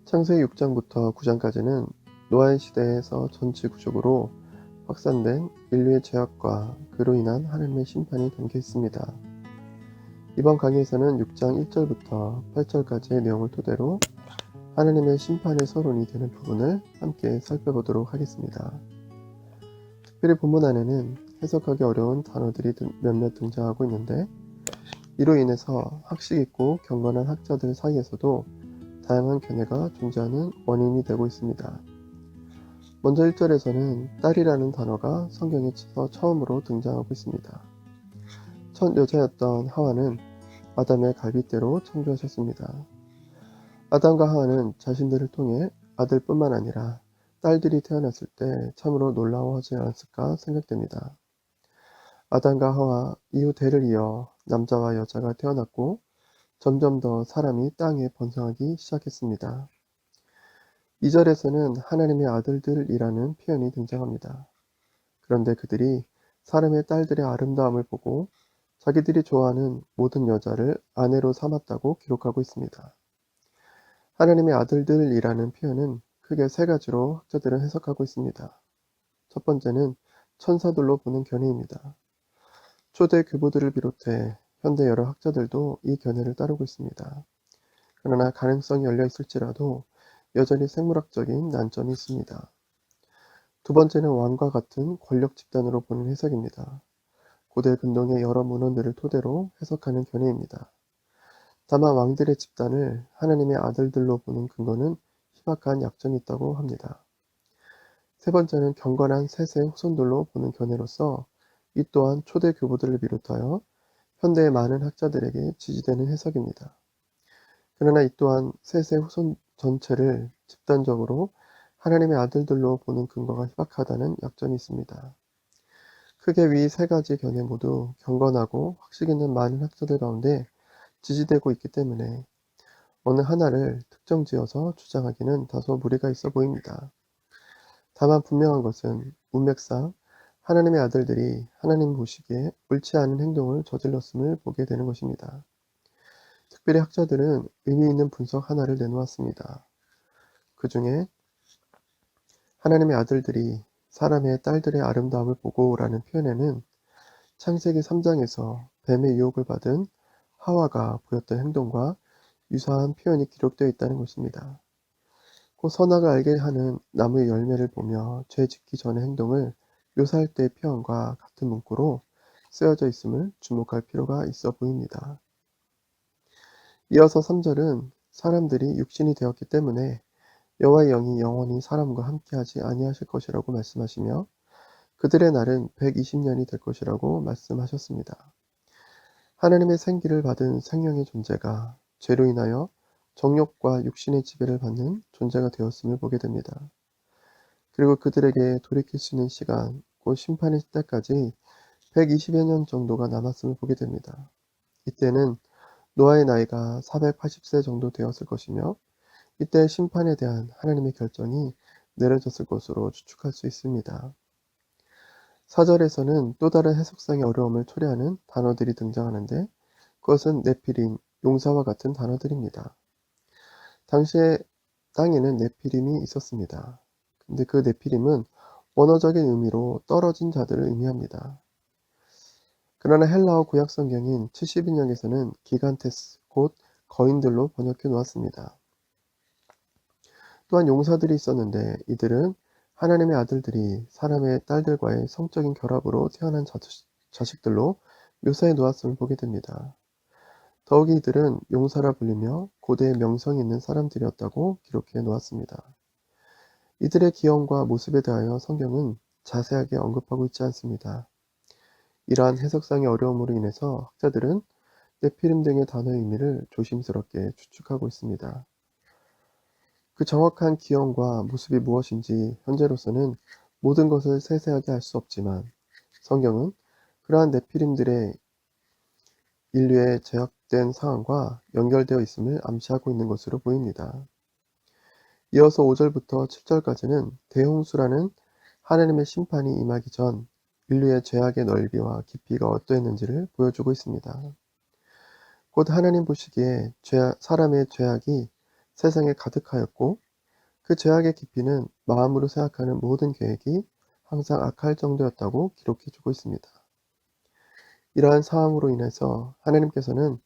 창세기 6장부터 9장까지는 노아의 시대에서 전체 구속으로 확산된 인류의 죄악과 그로 인한 하나님의 심판이 담겨 있습니다. 이번 강의에서는 6장 1절부터 8절까지의 내용을 토대로 하나님의 심판의 서론이 되는 부분을 함께 살펴보도록 하겠습니다. 특별히 본문 안에는 해석하기 어려운 단어들이 몇몇 등장하고 있는데, 이로 인해서 학식 있고 경건한 학자들 사이에서도 다양한 견해가 존재하는 원인이 되고 있습니다. 먼저 1절에서는 딸이라는 단어가 성경에서 처음으로 등장하고 있습니다. 첫 여자였던 하와는 아담의 갈빗대로 창조하셨습니다. 아담과 하와는 자신들을 통해 아들뿐만 아니라 딸들이 태어났을 때 참으로 놀라워하지 않았을까 생각됩니다. 아담과 하와 이후 대를 이어 남자와 여자가 태어났고 점점 더 사람이 땅에 번성하기 시작했습니다. 2절에서는 하나님의 아들들이라는 표현이 등장합니다. 그런데 그들이 사람의 딸들의 아름다움을 보고 자기들이 좋아하는 모든 여자를 아내로 삼았다고 기록하고 있습니다. 하나님의 아들들이라는 표현은 크게 세 가지로 학자들은 해석하고 있습니다. 첫 번째는 천사들로 보는 견해입니다. 초대 교부들을 비롯해 현대 여러 학자들도 이 견해를 따르고 있습니다. 그러나 가능성이 열려 있을지라도 여전히 생물학적인 난점이 있습니다. 두 번째는 왕과 같은 권력 집단으로 보는 해석입니다. 고대 근동의 여러 문헌들을 토대로 해석하는 견해입니다. 다만 왕들의 집단을 하나님의 아들들로 보는 근거는 희박한 약점이 있다고 합니다. 세 번째는 경건한 셋의 후손들로 보는 견해로서 이 또한 초대 교부들을 비롯하여 현대의 많은 학자들에게 지지되는 해석입니다. 그러나 이 또한 셋의 후손 전체를 집단적으로 하나님의 아들들로 보는 근거가 희박하다는 약점이 있습니다. 크게 위 세 가지 견해 모두 경건하고 학식 있는 많은 학자들 가운데 지지되고 있기 때문에 어느 하나를 특정 지어서 주장하기는 다소 무리가 있어 보입니다. 다만 분명한 것은 문맥상 하나님의 아들들이 하나님 보시기에 옳지 않은 행동을 저질렀음을 보게 되는 것입니다. 특별히 학자들은 의미 있는 분석 하나를 내놓았습니다. 그 중에 하나님의 아들들이 사람의 딸들의 아름다움을 보고 라는 표현에는 창세기 3장에서 뱀의 유혹을 받은 하와가 보였던 행동과 유사한 표현이 기록되어 있다는 것입니다. 곧 선악을 알게 하는 나무의 열매를 보며 죄 짓기 전의 행동을 묘사할 때의 표현과 같은 문구로 쓰여져 있음을 주목할 필요가 있어 보입니다. 이어서 3절은 사람들이 육신이 되었기 때문에 여호와의 영이 영원히 사람과 함께하지 아니하실 것이라고 말씀하시며 그들의 날은 120년이 될 것이라고 말씀하셨습니다. 하나님의 생기를 받은 생명의 존재가 죄로 인하여 정욕과 육신의 지배를 받는 존재가 되었음을 보게 됩니다. 그리고 그들에게 돌이킬 수 있는 시간, 곧 심판의 때까지 120여 년 정도가 남았음을 보게 됩니다. 이때는 노아의 나이가 480세 정도 되었을 것이며 이때 심판에 대한 하나님의 결정이 내려졌을 것으로 추측할 수 있습니다. 4절에서는 또 다른 해석상의 어려움을 초래하는 단어들이 등장하는데 그것은 네피림, 용사와 같은 단어들입니다. 당시에 땅에는 네피림이 있었습니다. 근데 그 네피림은 원어적인 의미로 떨어진 자들을 의미합니다. 그러나 헬라어 구약 성경인 70인역에서는 기간테스, 곧 거인들로 번역해 놓았습니다. 또한 용사들이 있었는데 이들은 하나님의 아들들이 사람의 딸들과의 성적인 결합으로 태어난 자식들로 묘사해 놓았음을 보게 됩니다. 더욱이 이들은 용사라 불리며 고대의 명성이 있는 사람들이었다고 기록해 놓았습니다. 이들의 기형과 모습에 대하여 성경은 자세하게 언급하고 있지 않습니다. 이러한 해석상의 어려움으로 인해서 학자들은 네피림 등의 단어의 의미를 조심스럽게 추측하고 있습니다. 그 정확한 기형과 모습이 무엇인지 현재로서는 모든 것을 세세하게 알 수 없지만 성경은 그러한 네피림들의 인류의 제약된 상황과 연결되어 있음을 암시하고 있는 것으로 보입니다. 이어서 5절부터 7절까지는 대홍수라는 하나님의 심판이 임하기 전 인류의 죄악의 넓이와 깊이가 어떠했는지를 보여주고 있습니다. 곧 하나님 보시기에 사람의 죄악이 세상에 가득하였고 그 죄악의 깊이는 마음으로 생각하는 모든 계획이 항상 악할 정도였다고 기록해주고 있습니다. 이러한 상황으로 인해서 하나님께서는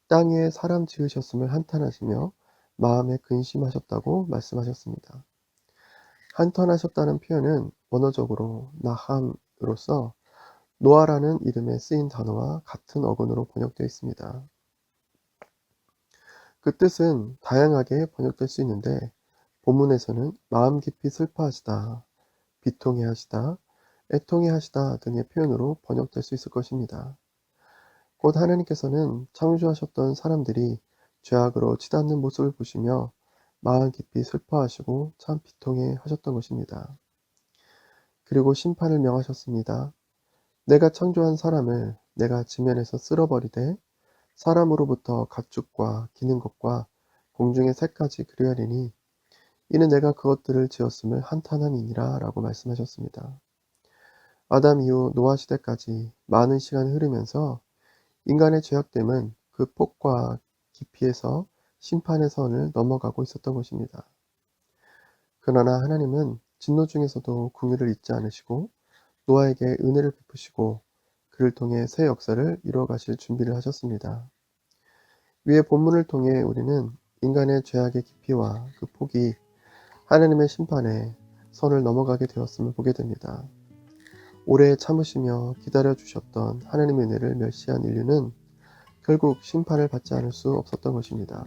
땅 위에 사람 지으셨음을 한탄하시며 마음에 근심하셨다고 말씀하셨습니다. 한탄하셨다는 표현은 원어적으로 나함으로써 노아라는 이름에 쓰인 단어와 같은 어근으로 번역되어 있습니다. 그 뜻은 다양하게 번역될 수 있는데 본문에서는 마음 깊이 슬퍼하시다, 비통해 하시다, 애통해 하시다 등의 표현으로 번역될 수 있을 것입니다. 곧 하나님께서는 창조하셨던 사람들이 죄악으로 치닫는 모습을 보시며 마음 깊이 슬퍼하시고 참 비통해 하셨던 것입니다. 그리고 심판을 명하셨습니다. 내가 창조한 사람을 내가 지면에서 쓸어버리되 사람으로부터 가축과 기는 것과 공중의 새까지 그리하리니 이는 내가 그것들을 지었음을 한탄함이니라 라고 말씀하셨습니다. 아담 이후 노아 시대까지 많은 시간이 흐르면서 인간의 죄악됨은 그 폭과 깊이에서 심판의 선을 넘어가고 있었던 것입니다. 그러나 하나님은 진노 중에서도 긍휼을 잊지 않으시고 노아에게 은혜를 베푸시고 그를 통해 새 역사를 이루어 가실 준비를 하셨습니다. 위의 본문을 통해 우리는 인간의 죄악의 깊이와 그 폭이 하나님의 심판에 선을 넘어가게 되었음을 보게 됩니다. 오래 참으시며 기다려 주셨던 하나님의 은혜를 멸시한 인류는 결국 심판을 받지 않을 수 없었던 것입니다.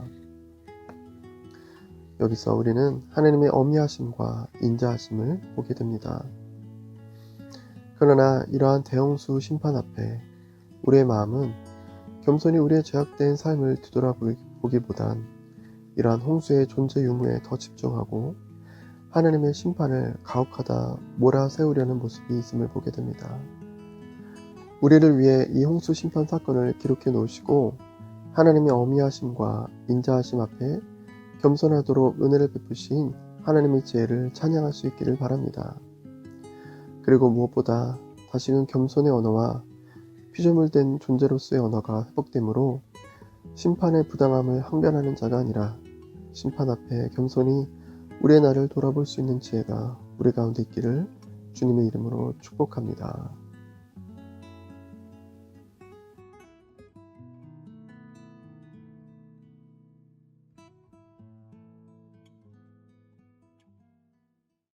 여기서 우리는 하나님의 어미하심과 인자하심을 보게 됩니다. 그러나 이러한 대홍수 심판 앞에 우리의 마음은 겸손히 우리의 죄악된 삶을 뒤돌아보기보단 이러한 홍수의 존재 유무에 더 집중하고 하나님의 심판을 가혹하다 몰아세우려는 모습이 있음을 보게 됩니다. 우리를 위해 이 홍수 심판 사건을 기록해 놓으시고 하나님의 어미하심과 인자하심 앞에 겸손하도록 은혜를 베푸신 하나님의 지혜를 찬양할 수 있기를 바랍니다. 그리고 무엇보다 다시는 겸손의 언어와 피조물된 존재로서의 언어가 회복되므로 심판의 부당함을 항변하는 자가 아니라 심판 앞에 겸손히 우리의 나를 돌아볼 수 있는 지혜가 우리 가운데 있기를 주님의 이름으로 축복합니다.